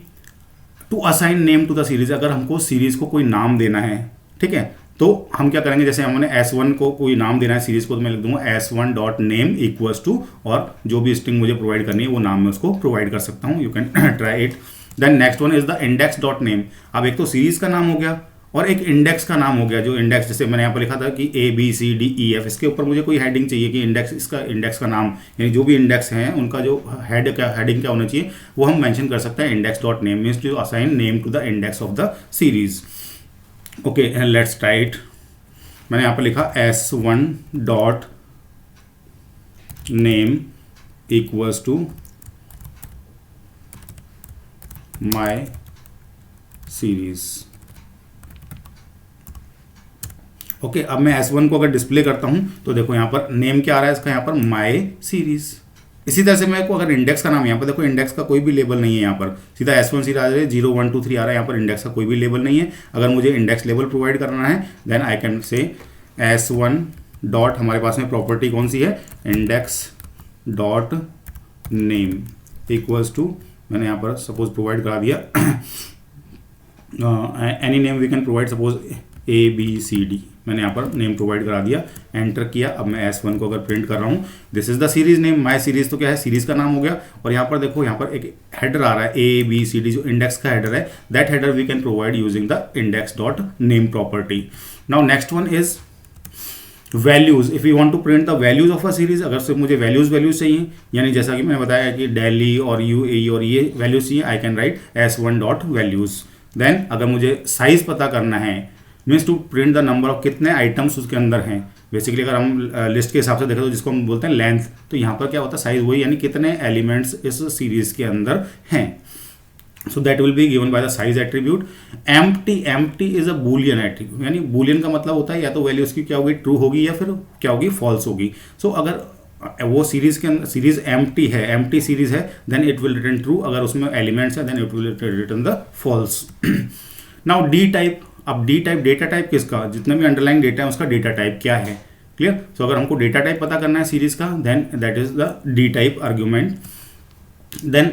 to assign name to the series. अगर हमको सीरीज को कोई नाम देना है, ठीक है, तो हम क्या करेंगे, जैसे हमने S1 को कोई नाम देना है सीरीज को, तो मैं लिख दूंगा S1.name इक्वल्स टू, और जो भी स्ट्रिंग मुझे प्रोवाइड करनी है वो नाम मैं उसको प्रोवाइड कर सकता हूँ. You can try it. Then next one is the index.name. अब एक तो सीरीज का नाम हो गया और एक इंडेक्स का नाम हो गया. जो इंडेक्स, जैसे मैंने यहाँ पर लिखा था कि ABCDEF, इसके ऊपर मुझे कोई हेडिंग चाहिए कि इंडेक्स, इसका इंडेक्स का नाम, यानी जो भी इंडेक्स हैं उनका जो हेडिंग क्या होना चाहिए वो हम मेंशन कर सकते हैं. index.name means to assign name to the index of the series. Okay, let's try it. मैंने यहाँ पर लिखा S1.name equals to my series. Okay, अब मैं S1 को अगर डिस्प्ले करता हूं तो देखो यहाँ पर नेम क्या आ रहा है इसका, यहाँ पर माई सीरीज. इसी तरह से मेरे को अगर इंडेक्स का नाम, यहाँ पर देखो इंडेक्स का कोई भी लेबल नहीं है, यहाँ पर सीधा S1 सीधा आ रहा है, 0 1 2 3 आ रहा है, यहाँ पर इंडेक्स का कोई भी लेबल नहीं है. अगर मुझे इंडेक्स लेबल प्रोवाइड करना है then I can say S1 dot, हमारे पास में प्रॉपर्टी कौन सी है, index.name इक्वल्स टू, मैंने यहाँ पर सपोज प्रोवाइड करा दिया any name we can provide, suppose ABCD. मैंने यहाँ पर नेम प्रोवाइड करा दिया, एंटर किया. अब मैं S1 को अगर प्रिंट कर रहा हूँ, this is the series name. My series तो क्या है, सीरीज का नाम हो गया. और यहाँ पर देखो, यहाँ पर एक हेडर आ रहा है ABCD, जो इंडेक्स का हेडर है. That header we can provide using the index.name property. Now next one is values. If you want to print the values of a series, अगर सिर्फ मुझे वैल्यूज चाहिए, यानी जैसा कि मैंने बताया कि दिल्ली और UAE और ये वैल्यूज चाहिए, आई कैन राइट S1.values. देन अगर मुझे साइज पता करना है, means to print the number of, कितने आइटम्स उसके अंदर हैं. बेसिकली अगर हम लिस्ट के हिसाब से देखें तो जिसको हम बोलते हैं लेंथ, तो यहाँ पर क्या होता है साइज, वही, यानी कितने एलिमेंट्स इस सीरीज के अंदर हैं. So that will be given by the size attribute. Empty is a Boolean attribute, यानी बूलियन का मतलब होता है या तो वैल्यू उसकी क्या होगी, ट्रू होगी, या फिर क्या होगी, फॉल्स होगी. सो अगर वो सीरीज के अंदर सीरीज एम्प्टी है, एम्प्टी सीरीज है, then it will return true. अगर उसमें एलिमेंट्स है then it will return the false. Now D type. अब डी टाइप, डेटा टाइप किसका, जितने भी अंडरलाइन डेटा है उसका डेटा टाइप क्या है. क्लियर. सो अगर हमको डेटा टाइप पता करना है सीरीज का, then that is the D type argument. Then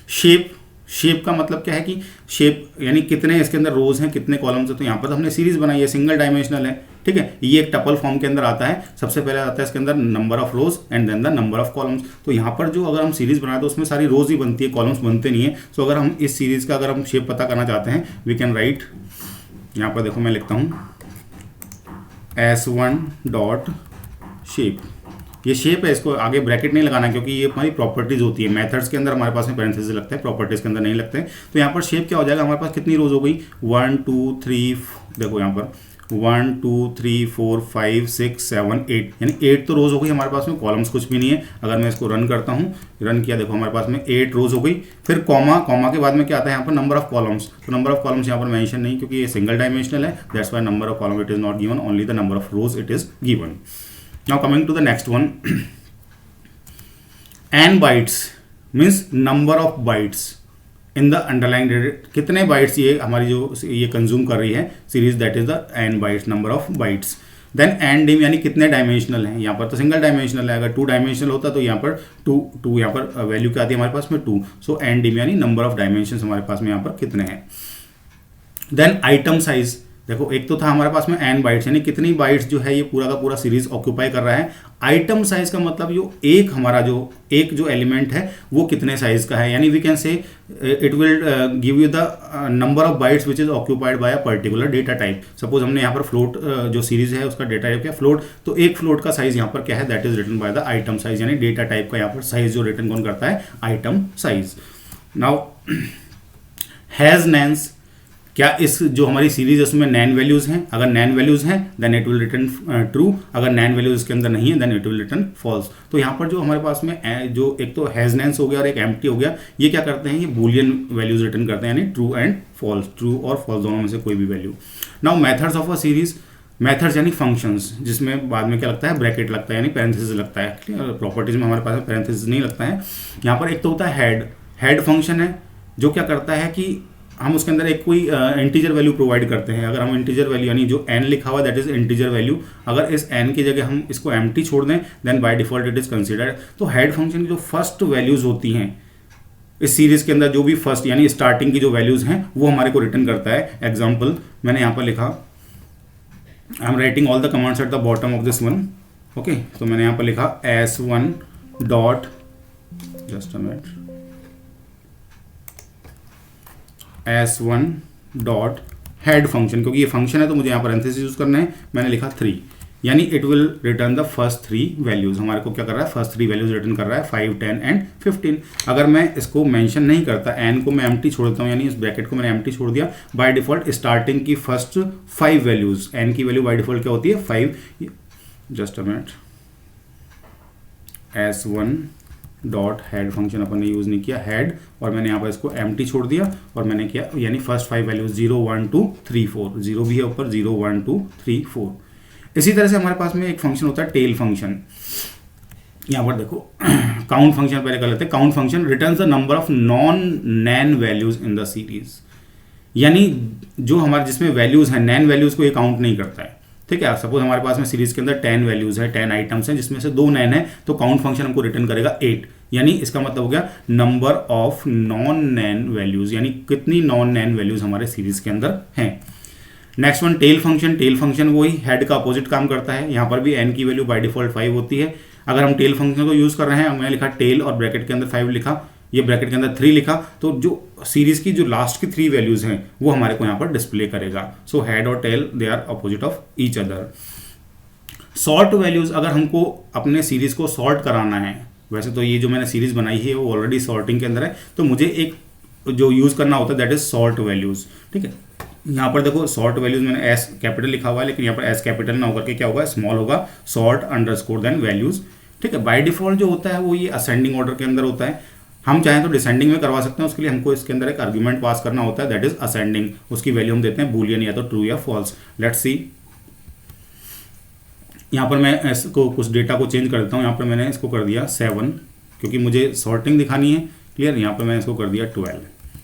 shape, shape का मतलब क्या है कि शेप यानी कितने इसके अंदर रोज हैं, कितने कॉलम्स हैं। तो यहाँ पर तो हमने सीरीज बनाई है, सिंगल डायमेंशनल है, ठीक है। ये एक टपल फॉर्म के अंदर आता है। सबसे पहले आता है इसके अंदर number of rows and then the number of columns. तो यहाँ पर जो अगर हम सीरीज बनाए तो उसमें सारी रोज ही बनती है, कॉलम्स बनते नहीं है। सो अगर हम इस सीरीज का अगर हम शेप पता करना चाहते हैं, वी कैन राइट, यहाँ पर देखो मैं लिखता हूँ S1 डॉट शेप। ये शेप है, इसको आगे ब्रैकेट नहीं लगाना क्योंकि ये हमारी प्रॉपर्टीज होती है। मेथड्स के अंदर हमारे पास में पैरेंथेसिस लगता है, प्रॉपर्टीज के अंदर नहीं लगते हैं। तो यहाँ पर शेप क्या हो जाएगा, हमारे पास कितनी रोज हो गई 1 2 3, देखो यहाँ पर 1 2 3 4 5 6 7 8, यानी 8 तो रोज हो गई हमारे पास में, कॉलम्स कुछ भी नहीं है। अगर मैं इसको रन करता हूँ, रन किया, देखो हमारे पास में 8 रोज हो गई। फिर कॉमा, कॉमा के बाद में क्या आता है यहाँ पर नंबर ऑफ कॉलम्स। तो नंबर ऑफ कॉलम्स यहाँ पर मेंशन नहीं क्योंकि ये सिंगल डायमेंशनल है, that's why number of column it is not given, only the number of rows it is given. Now coming to the next one, n bytes means number of bytes in the underline data. कितने bytes ये हमारी जो ये consume कर रही है series, that is the n bytes, number of bytes. Then n dim यानी कितने डायमेंशनल है, यहाँ पर तो सिंगल डायमेंशनल है। अगर 2 डायमेंशनल होता तो यहाँ पर 2 यहाँ पर वैल्यू क्या आती है हमारे पास में 2। सो n डिम यानी नंबर ऑफ डायमेंशन हमारे पास में यहाँ पर कितने हैं। देन आइटम साइज, देखो एक तो था हमारे पास में n बाइट्स यानी कितनी बाइट्स जो है ये पूरा का पूरा सीरीज ऑक्यूपाई कर रहा है। आइटम साइज का मतलब जो एक हमारा जो एक जो एलिमेंट है वो कितने साइज का है, यानी we can say it will give you the number of bytes which is occupied by a particular data type. Suppose हमने यहाँ पर फ्लोट जो सीरीज है उसका डेटा टाइप क्या फ्लोट, तो एक फ्लोट का साइज यहाँ पर क्या है, that is written by the item size, यानी डेटा टाइप का यहाँ पर साइज जो रिटन कौन करता है, item size. Now has NaNs, क्या इस जो हमारी सीरीज है उसमें नैन वैल्यूज हैं, अगर नैन वैल्यूज हैं then it will return true, अगर नैन वैल्यूज इसके अंदर नहीं है then it will return false. तो यहाँ पर जो हमारे पास में जो एक तो हैज नैन्स हो गया और एक एम्प्टी हो गया, ये क्या करते हैं, ये बूलियन वैल्यूज रिटर्न करते हैं, यानी ट्रू एंड फॉल्स, ट्रू और फॉल्स दोनों में से कोई भी value. Now methods of a series, methods यानी फंक्शंस जिसमें बाद में क्या लगता है, ब्रैकेट लगता है यानी पैरेंथेसिस लगता है। प्रॉपर्टीज में हमारे पास पैरेंथेसिस नहीं लगता है। यहाँ पर एक तो होता है हेड फंक्शन है जो क्या करता है कि हम उसके अंदर एक कोई इंटीजर वैल्यू प्रोवाइड करते हैं। अगर हम इंटीजर वैल्यू यानी जो n लिखा हुआ दैट इज इंटीजर वैल्यू, अगर इस n की जगह हम इसको एम्प्टी छोड़ दें then by default it is considered. तो हेड फंक्शन की जो फर्स्ट वैल्यूज होती हैं इस सीरीज के अंदर, जो भी फर्स्ट यानी स्टार्टिंग की जो वैल्यूज हैं वो हमारे को रिटर्न करता है। एग्जाम्पल मैंने यहाँ पर लिखा, I am writing all the commands at the bottom of this one, okay. तो मैंने यहाँ पर लिखा S1 dot, just a minute, S1 dot head function, क्योंकि ये फंक्शन है तो मुझे यहाँ पर पैरेंथेसिस यूज करना है। मैंने लिखा 3, यानी it will return the first 3 values. हमारे को क्या कर रहा है, फर्स्ट 3 वैल्यूज रिटर्न कर रहा है 5 10 एंड 15। अगर मैं इसको मेंशन नहीं करता, n को मैं एम्प्टी छोड़ देता हूँ, यानी इस ब्रैकेट को मैंने एम्प्टी छोड़ दिया, बाय डिफॉल्ट स्टार्टिंग की फर्स्ट 5 वैल्यूज, n की वैल्यू बाय डिफॉल्ट क्या होती है 5, just a minute, S1 dot head function अपन ने यूज नहीं किया हेड, और मैंने यहाँ पर इसको एम्प्टी छोड़ दिया और मैंने किया यानी फर्स्ट 5 वैल्यूज 0 1 2 3 4, 0 भी है ऊपर, 0 1 2 3 4। इसी तरह से हमारे पास में एक फंक्शन होता है टेल फंक्शन। यहाँ पर देखो काउंट फंक्शन पहले कर लेते हैं। Count function returns the number of non NaN values in the series, यानी जो हमारे जिसमें वैल्यूज हैं नैन वैल्यूज को ये काउंट नहीं करता है, ठीक है। सपोज हमारे पास में सीरीज के अंदर 10 वैल्यूज है, 10 आइटम्स हैं जिसमें से 2 नैन है, तो काउंट फंक्शन हमको रिटर्न करेगा 8, यानी इसका मतलब हो गया number of non NaN values, यानी कितनी नॉन नैन वैल्यूज हमारे सीरीज के अंदर हैं। Next one tail function. Tail function वही हेड का अपोजिट काम करता है। यहाँ पर भी n की वैल्यू बाय डिफॉल्ट 5 होती है। अगर हम टेल फंक्शन को यूज कर रहे हैं, मैंने लिखा टेल और ब्रैकेट के अंदर 5 लिखा, ये ब्रैकेट के अंदर 3 लिखा, तो जो सीरीज की जो लास्ट की 3 वैल्यूज हैं वो हमारे को यहाँ पर डिस्प्ले करेगा। सो हेड और tail they are opposite of each other. Sort values, अगर हमको अपने सीरीज को सॉर्ट कराना है, वैसे तो ये जो मैंने सीरीज बनाई है वो ऑलरेडी सॉर्टिंग के अंदर है, तो मुझे एक जो यूज करना होता है दैट इज सॉर्ट वैल्यूज, ठीक है। यहाँ पर देखो सॉर्ट वैल्यूज मैंने एस कैपिटल लिखा हुआ है, लेकिन यहाँ पर एस कैपिटल ना होकर के क्या होगा, स्मॉल होगा, सॉर्ट अंडरस्कोर देन वैल्यूज, ठीक है। बाय डिफॉल्ट जो होता है वो ये असेंडिंग ऑर्डर के अंदर होता है। हम चाहें तो डिसेंडिंग में करवा सकते हैं, उसके लिए हमको इसके अंदर एक आर्ग्यूमेंट पास करना होता है दैट इज असेंडिंग। उसकी वैल्यू हम देते हैं बूलियन, या तो ट्रू या फॉल्स। लेट्स सी, यहाँ पर मैं इसको कुछ डेटा को चेंज कर देता हूँ। यहाँ पर मैंने इसको कर दिया 7, क्योंकि मुझे सॉर्टिंग दिखानी है, क्लियर। यहाँ पर मैंने इसको कर दिया 12।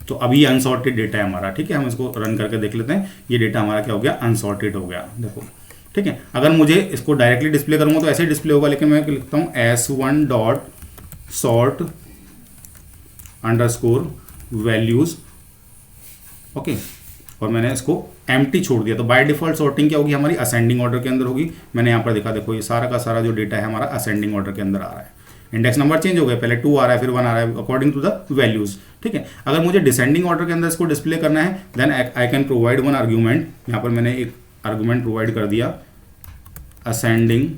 तो अभी ये अनसॉर्टेड डेटा है हमारा, ठीक है। हम इसको रन करके देख लेते हैं, ये डेटा हमारा क्या हो गया, अनसॉर्टेड हो गया, देखो, ठीक है। अगर मुझे इसको डायरेक्टली डिस्प्ले करूँगा तो ऐसे डिस्प्ले होगा, लेकिन मैं लिखता हूँ S1 dot sort underscore values, okay, और मैंने इसको एम्प्टी छोड़ दिया। तो बाय डिफॉल्ट सॉर्टिंग क्या होगी हमारी, असेंडिंग ऑर्डर के अंदर होगी। मैंने यहाँ पर देखा, देखो ये सारा का सारा जो डेटा है हमारा असेंडिंग ऑर्डर के अंदर आ रहा है। इंडेक्स नंबर चेंज हो गया, पहले 2 आ रहा है फिर 1 आ रहा है अकॉर्डिंग टू द वैल्यूज, ठीक है। अगर मुझे डिसेंडिंग ऑर्डर के अंदर इसको डिस्प्ले करना है then I can provide one argument. यहाँ पर मैंने एक आर्ग्यूमेंट प्रोवाइड कर दिया असेंडिंग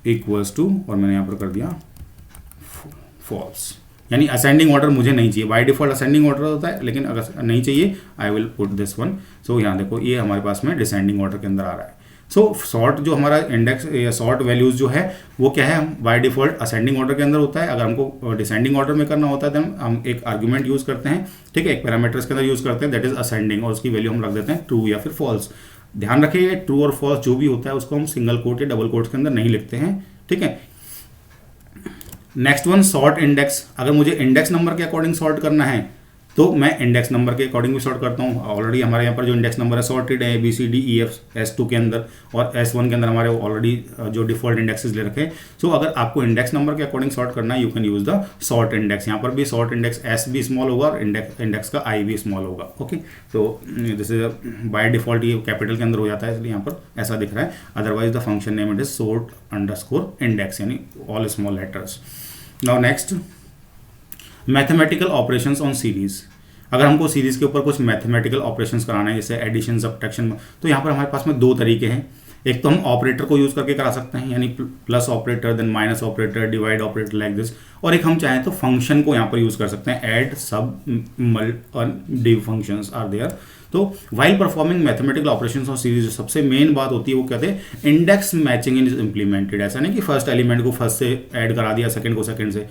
इक्वल्स टू, और मैंने यहाँ पर कर दिया फॉल्स, यानी असेंडिंग ऑर्डर मुझे नहीं चाहिए। बाय डिफॉल्ट असेंडिंग ऑर्डर होता है, लेकिन अगर नहीं चाहिए I will put this one. So यहाँ देखो ये हमारे पास में डिसेंडिंग ऑर्डर के अंदर आ रहा है। सो सॉर्ट जो हमारा इंडेक्स या सॉर्ट वैल्यूज जो है वो क्या है, बाय डिफॉल्ट असेंडिंग ऑर्डर के अंदर होता है। अगर हमको डिसेंडिंग ऑर्डर में करना होता है तो हम एक आर्ग्यूमेंट यूज करते हैं, ठीक है, एक पैरामीटर्स के अंदर यूज करते हैं दैट इज असेंडिंग, और उसकी वैल्यू हम रख देते हैं ट्रू या फिर फॉल्स। ध्यान रखिए ट्रू और फॉल्स जो भी होता है उसको हम सिंगल कोट या डबल कोट्स के अंदर नहीं लिखते हैं, ठीक है। Next one sort index. अगर मुझे इंडेक्स नंबर के अकॉर्डिंग सॉर्ट करना है तो मैं इंडेक्स नंबर के अकॉर्डिंग भी सॉर्ट करता हूँ। ऑलरेडी हमारे यहाँ पर जो इंडेक्स नंबर है सॉर्टेड है ABCDEF S2 के अंदर, और S1 के अंदर हमारे ऑलरेडी जो डिफॉल्ट इंडेक्सेस ले रखे हैं। सो अगर आपको इंडेक्स नंबर के अकॉर्डिंग सॉर्ट करना है you can use the sort index. यहाँ पर भी सॉर्ट इंडेक्स S भी स्मॉल होगा और इंडेक्स का I भी स्मॉल होगा, ओके। तो जैसे बाय डिफॉल्ट ये कैपिटल के अंदर हो जाता है इसलिए यहाँ पर ऐसा दिख रहा है। Otherwise the function name it is sort_index, यानी all small letters. Now next mathematical operations on series. अगर हमको सीरीज के ऊपर कुछ मैथमेटिकल ऑपरेशंस कराना है जैसे एडिशन सब्ट्रैक्शन, तो यहाँ पर हमारे पास में 2 तरीके हैं। एक तो हम ऑपरेटर को यूज करके करा सकते हैं, यानी plus operator then minus operator divide operator like this, और एक हम चाहें तो फंक्शन को यहाँ पर यूज कर सकते हैं, ऐड सब मल्ट और डिव फंक्शंस आर देयर। तो while performing mathematical operations of series जो सबसे मेन बात होती है वो कहते हैं इंडेक्स मैचिंग इज इम्प्लीमेंटेड। ऐसा नहीं कि फर्स्ट एलिमेंट को फर्स्ट से ऐड करा दिया, सेकंड को सेकंड से।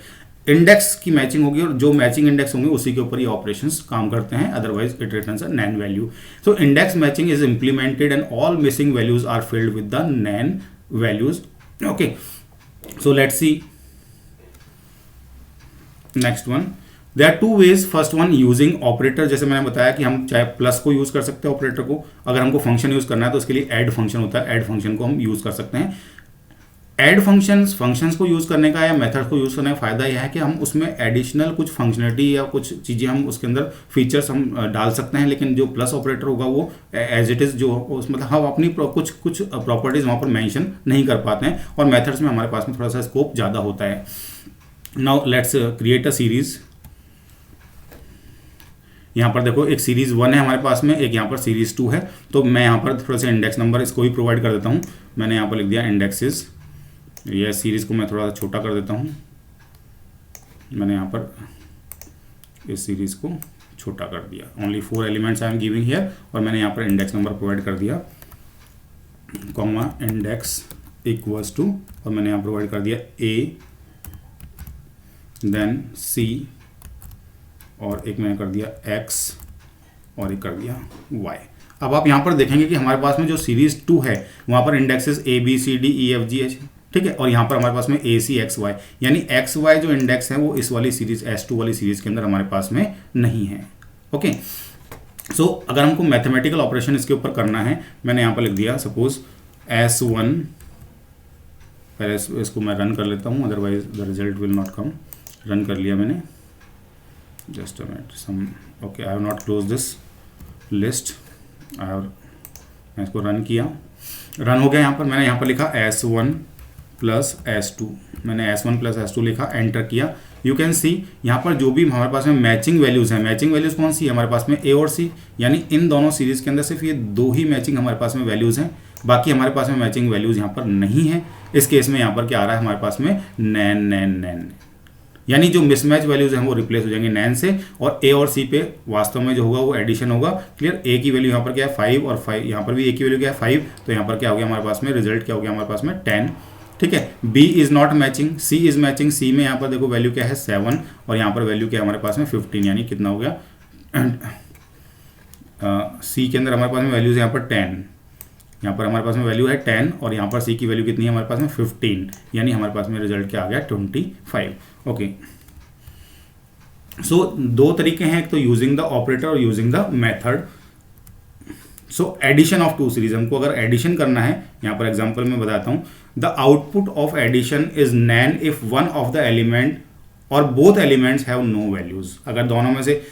इंडेक्स की मैचिंग होगी और जो मैचिंग इंडेक्स होंगे उसी के ऊपर ये ऑपरेशंस काम करते हैं, otherwise it returns a NaN value. So index matching is implemented and all missing values are filled with the NaN values, okay. So let's see next one. There are 2 ways. First one using operator, जैसे मैंने बताया कि हम चाहे plus को use कर सकते हैं ऑपरेटर को। अगर हमको फंक्शन यूज करना है तो उसके लिए ऐड फंक्शन होता है, ऐड फंक्शन को हम यूज कर सकते हैं। ऐड फंक्शंस को यूज करने का या मेथड को यूज करने का फायदा यह है कि हम उसमें एडिशनल कुछ फंक्शनलिटी या कुछ चीज़ें हम उसके अंदर फीचर्स हम डाल सकते हैं, लेकिन जो प्लस ऑपरेटर होगा वो एज इट इज़ जो उस मतलब हम अपनी कुछ प्रॉपर्टीज वहाँ पर मेंशन नहीं कर पाते हैं, और मेथड्स में हमारे पास में थोड़ा सा स्कोप ज़्यादा होता है। Now let's create a series. यहाँ पर देखो एक सीरीज 1 है हमारे पास में, एक यहाँ पर सीरीज 2 है। तो मैं यहाँ पर थोड़ा सा इंडेक्स नंबर इसको भी प्रोवाइड कर देता हूँ। मैंने यहाँ पर लिख दिया इंडेक्सेस। यह सीरीज को मैं थोड़ा सा छोटा कर देता हूँ। मैंने यहाँ पर इस सीरीज को छोटा कर दिया। Only 4 elements I am giving here, और मैंने यहाँ पर इंडेक्स नंबर प्रोवाइड कर दिया कॉमा इंडेक्स इक्वल्स टू, और मैंने यहाँ प्रोवाइड कर दिया A देन C, और एक मैंने कर दिया X, और एक कर दिया Y। अब आप यहाँ पर देखेंगे कि हमारे पास में जो सीरीज 2 है वहाँ पर इंडेक्सेस ABCDEFGH, ठीक है, और यहाँ पर हमारे पास में ACXY, यानी XY जो इंडेक्स है वो इस वाली सीरीज S2 वाली सीरीज के अंदर हमारे पास में नहीं है, ओके। सो अगर हमको मैथमेटिकल ऑपरेशन इसके ऊपर करना है, मैंने यहाँ पर लिख दिया सपोज S1, पहले इसको मैं रन कर लेता हूँ, otherwise the result will not come. Run कर लिया मैंने, just a minute, some okay, I have not close this list, मैं इसको रन किया, रन हो गया। यहाँ पर मैंने यहाँ पर लिखा S1 प्लस S2, मैंने S1 प्लस S2 लिखा, एंटर किया। यू कैन सी यहाँ पर जो भी हमारे पास में मैचिंग वैल्यूज़ हैं, मैचिंग वैल्यूज़ कौन सी है हमारे पास में, A और C, यानी इन दोनों सीरीज़ के अंदर सिर्फ ये 2 ही मैचिंग हमारे पास में वैल्यूज़ हैं, बाकी हमारे पास में मैचिंग वैल्यूज़ यहाँ पर नहीं है। इस केस में यहाँ पर क्या आ रहा है हमारे पास में नैन नैन नैन, यानी जो मिसमैच वैल्यूज हैं वो रिप्लेस हो जाएंगे नैन से, और A और C पे वास्तव में जो होगा वो एडिशन होगा। क्लियर, A की वैल्यू यहाँ पर क्या है 5, और 5 यहाँ पर भी A की वैल्यू क्या है 5, तो यहाँ पर क्या हो गया हमारे पास में, रिजल्ट क्या हो गया हमारे पास में 10, ठीक है। B is not matching, C is matching. C में यहाँ पर देखो वैल्यू क्या है 7, और यहाँ पर वैल्यू क्या है हमारे पास में 15, यानी कितना हो गया C के अंदर हमारे पास में वैल्यूज यहाँ पर 10, यहाँ पर हमारे पास में वैल्यू है 10, और यहाँ पर C की वैल्यू कितनी है हमारे पास में 15, यानी हमारे पास में रिजल्ट क्या आ गया 25, ओके। सो 2 तरीके हैं, एक तो यूजिंग द ऑपरेटर और using the method. So addition of 2 series, हमको अगर एडिशन करना है, यहाँ पर एग्जांपल में बताता हूँ, the output of addition is NaN if one of the element or both elements have no values. अगर दोनों में से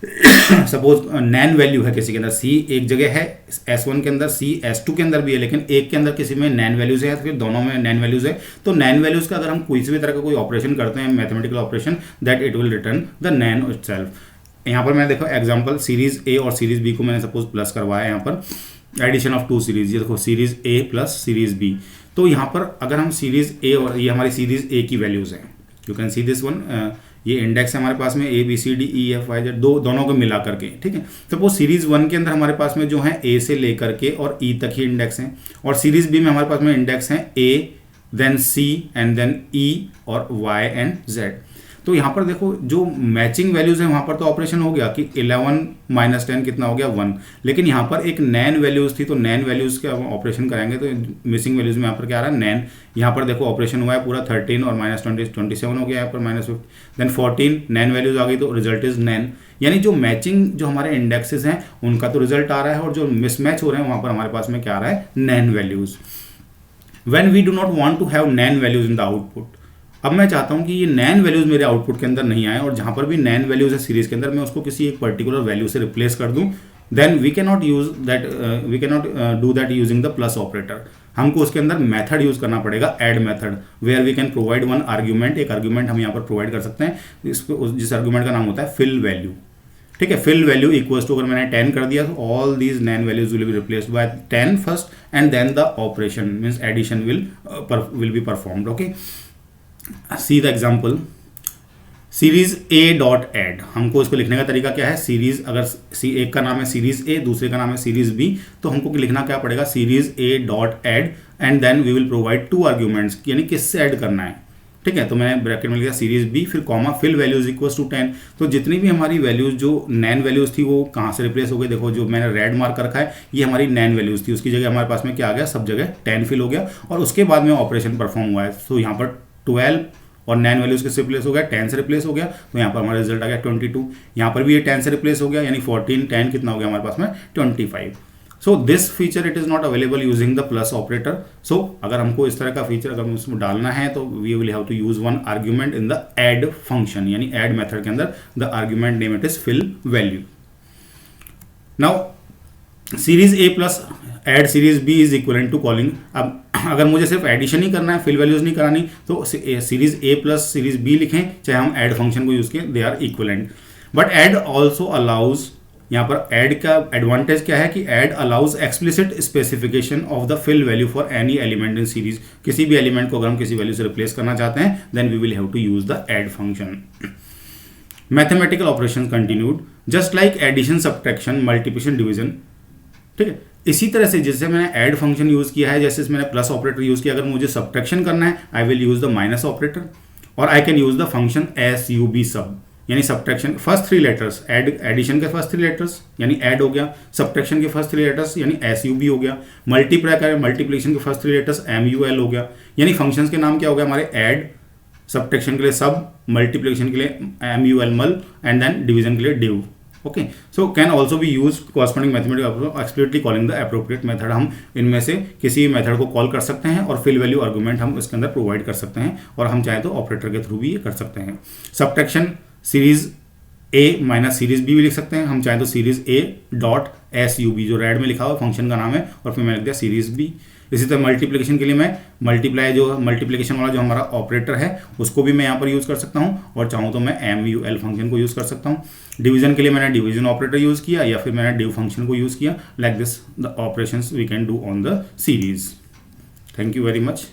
सपोज नैन वैल्यू है किसी के अंदर, सी एक जगह है S1 के अंदर, सी S2 के अंदर भी है, लेकिन एक के अंदर किसी में नैन वैल्यूज है, फिर दोनों में नैन वैल्यूज है, तो नैन वैल्यूज का अगर हम कोई भी तरह का कोई ऑपरेशन करते हैं, mathematical operation, that it will return the NaN itself. यहाँ पर मैं देखो एग्जांपल सीरीज ए और सीरीज बी को मैंने सपोज प्लस करवाया, यहाँ पर एडिशन ऑफ टू सीरीज, ये देखो series A plus series B. तो यहाँ पर अगर हम सीरीज ए, और ये हमारी सीरीज ए की वैल्यूज हैं, you can see this one, ये इंडेक्स है हमारे पास में ABCDEFYZ दोनों को मिला करके, ठीक है। सपोज सीरीज 1 के अंदर हमारे पास में जो है A से लेकर के और E तक ही इंडेक्स हैं, और सीरीज B में हमारे पास में इंडेक्स हैं A then C and then E और Y एंड Z। तो यहाँ पर देखो जो मैचिंग वैल्यूज है वहाँ पर तो ऑपरेशन हो गया कि 11 माइनस 10 कितना हो गया 1, लेकिन यहाँ पर एक नैन वैल्यूज थी, तो नैन वैल्यूज के ऑपरेशन करेंगे तो मिसिंग वैल्यूज में यहाँ पर क्या आ रहा है नैन। यहाँ पर देखो ऑपरेशन हुआ है पूरा 13 और माइनस 20 27 हो गया, यहाँ पर माइनस 50 देन 14 नैन वैल्यूज आ गई, तो रिजल्ट इज नैन। यानी जो मैचिंग जो हमारे इंडेक्सेस हैं उनका तो रिजल्ट आ रहा है, और जो मिसमैच हो रहे हैं वहाँ पर हमारे पास में क्या आ रहा है NaN values. When we do not want to have NaN values in the output, अब मैं चाहता हूं कि ये नैन वैल्यूज मेरे आउटपुट के अंदर नहीं आए, और जहां पर भी नैन वैल्यूज है सीरीज के अंदर मैं उसको किसी एक पर्टिकुलर वैल्यू से रिप्लेस कर दूं, then we can not do that using the plus operator. हमको उसके अंदर मेथड यूज करना पड़ेगा, add method, where we can provide one argument, एक आर्ग्यूमेंट हम यहाँ पर प्रोवाइड कर सकते हैं, जिस आर्ग्यूमेंट का नाम होता है फिल वैल्यू, ठीक है। फिल वैल्यू इक्वल्स टू, अगर मैंने 10 कर दिया तो all these NaN values will be replaced by 10 first and then the operation means addition will be performed, okay. See the example, series A dot add, हमको इसको लिखने का तरीका क्या है, सीरीज अगर एक का नाम है सीरीज ए, दूसरे का नाम है सीरीज बी, तो हमको लिखना क्या पड़ेगा series A dot add and then we will provide two arguments, यानी किससे ऐड करना है, ठीक है। तो मैंने ब्रैकेट में लिखा सीरीज बी फिर comma fill values equals to 10। तो जितनी भी हमारी वैल्यूज जो नैन वैल्यूज थी वो कहाँ से रिप्लेस हो गई, देखो जो मैंने रेड मार्क कर रखा है ये हमारी नैन वैल्यूज थी, उसकी जगह हमारे पास में क्या आ गया, सब जगह 10 फिल हो गया, और उसके बाद में ऑपरेशन परफॉर्म हुआ है। तो यहाँ पर 12 और नैन वैल्यूज किससे रिप्लेस हो गया, 10 से रिप्लेस हो गया, तो यहाँ पर हमारा रिजल्ट आ गया 22। यहाँ पर भी ये 10 से रिप्लेस हो गया, यानी 14 10 कितना हो गया हमारे पास में 25। So this feature it is not available using the plus operator. So अगर हमको इस तरह का फीचर अगर उसमें डालना है तो we will have to use one argument in the add function, यानी ऐड मेथड के अंदर the argument name it is fill value. Now series A plus add series B is equivalent to calling, अब अगर मुझे सिर्फ addition ही करना है, fill values नहीं करानी, तो series A plus series B लिखें, चाहे हम ऐड फंक्शन को यूज करें, they are equivalent. But add also allows, यहाँ पर ऐड का एडवांटेज क्या है कि add allows explicit specification of the fill value for any element in series. किसी भी एलिमेंट को अगर हम किसी वैल्यू से रिप्लेस करना चाहते हैं then we will have to use the add function. Mathematical operation continued, just like addition subtraction multiplication division, ठीक है। इसी तरह से जैसे मैंने ऐड फंक्शन यूज किया है, जैसे मैंने प्लस ऑपरेटर यूज किया, अगर मुझे सब्ट्रैक्शन करना है I will use the minus operator, और I can use the function SUB sub, यानी सब्ट्रैक्शन फर्स्ट 3 लेटर्स, एडिशन के फर्स्ट 3 लेटर्स यानी ऐड हो गया, सब्ट्रैक्शन के फर्स्ट 3 लेटर्स यानी SUB हो गया, मल्टीप्लाई करें मल्टीप्लिकेशन के फर्स्ट 3 लेटर्स MUL हो गया, यानी फंक्शंस के नाम क्या हो गया हमारे ऐड, सब्ट्रैक्शन के लिए सब, मल्टीप्लिकेशन के लिए MUL मल एंड देन डिवीजन के लिए div। Okay, so can also be use corresponding mathematical explicitly calling the appropriate method. हम इनमें से किसी भी मेथड को कॉल कर सकते हैं और फिल वैल्यू आर्गूमेंट हम इसके अंदर प्रोवाइड कर सकते हैं, और हम चाहें तो ऑपरेटर के थ्रू भी ये कर सकते हैं। Subtraction series A minus series B भी लिख सकते हैं, हम चाहें तो सीरीज ए डॉट SUB जो रेड में लिखा हुआ फंक्शन का नाम है, और फिर मैंने लिख दिया सीरीज बी। इसी तरह मल्टीप्लिकेशन के लिए मैं मल्टीप्लिकेशन वाला जो हमारा ऑपरेटर है उसको भी मैं यहाँ पर यूज़ कर सकता हूँ, और चाहूँ तो मैं MUL फंक्शन को यूज़ कर सकता हूँ। डिवीजन के लिए मैंने डिवीजन ऑपरेटर यूज़ किया, या फिर मैंने div फंक्शन को यूज़ किया। Like this the operations we can do on the series. Thank you very much.